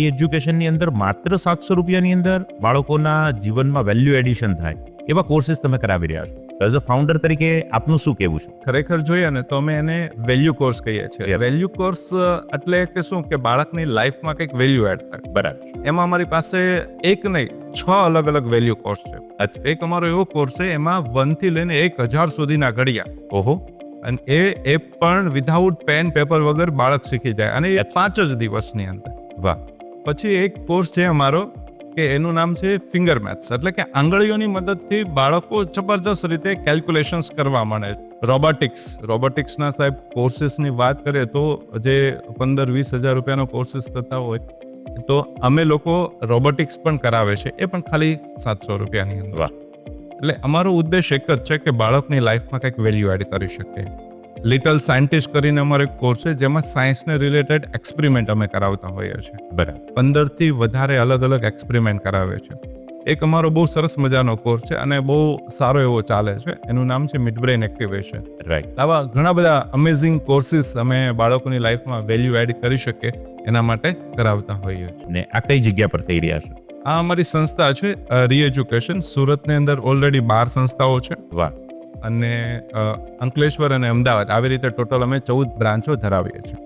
એજ્યુકેશનની અંદર માત્ર 700 રૂપિયાની અંદર બાળકોના જીવનમાં વેલ્યુ એડિશન થાય એવા કોર્सेस તમે કરાવી રહ્યા છો. એઝ અ ફાઉન્ડર તરીકે આપનું શું કહેવું છે? ખરેખર જોઈએ ને તો અમે એને વેલ્યુ કોર્સ કહીએ છીએ. Yes. વેલ્યુ કોર્સ એટલે કે શું કે બાળકની લાઈફમાં કંઈક વેલ્યુ એડ થાય. બરાબર. એમાં અમારી પાસે એક નહીં 6 અલગ અલગ વેલ્યુ કોર્સ છે. એક અમારો એવો કોર્સ છે એમાં 1 થી લઈને 1000 સુધીના ઘડિયા. ઓહો. અને એ પણ વિધાઉટ પેન પેપર વગર બાળક શીખી જાય, અને એ 5 જ દિવસની અંદર. વાહ. પછી એક કોર્સ છે અમારો કે એનું નામ છે ફિંગર મેથ્સ, એટલે કે આંગળીઓની મદદથી બાળકો જબરજસ્ત રીતે કેલ્ક્યુલેશન્સ કરવા માંડે. રોબોટિક્સના સાહેબ કોર્सेसની વાત કરીએ તો જે 15-20 હજાર રૂપિયાનો કોર્सेस થતા હોય તો અમે લોકો રોબોટિક્સ પણ કરાવે છે, એ પણ ખાલી 700 રૂપિયાની અંદર. વાહ. એટલે અમારો ઉદ્દેશ એક જ છે કે બાળકની લાઈફમાં કંઈક વેલ્યુ એડ કરી શકે. લિટલ સાયન્ટિસ્ટ કરીને અમારો એક કોર્સ છે જેમાં સાયન્સને રિલેટેડ એક્સપેરિમેન્ટ અમે કરાવતા હોઈએ છીએ. બરાબર. 15 થી વધારે અલગ અલગ એક્સપેરિમેન્ટ કરાવે છે. એક અમારો બહુ સરસ મજાનો કોર્સ છે અને બહુ સારો એવો ચાલે છે, એનું નામ છે મિડ બ્રેન એક્ટિવેશન. રાઈટ. આવા ઘણા બધા અમેઝિંગ કોર્સિસ અમે બાળકોની લાઈફમાં વેલ્યુ એડ કરી શકે એના માટે કરાવતા હોઈએ છીએ. ને આ કઈ જગ્યા પર થઈ રહ્યા છે? આ અમારી સંસ્થા છે રીએજ્યુકેશન. સુરતની અંદર ઓલરેડી 12 સંસ્થાઓ છે વાહ. અને અંકલેશ્વર અને અમદાવાદ આવી રીતે ટોટલ અમે 14 બ્રાન્ચો ધરાવીએ છીએ.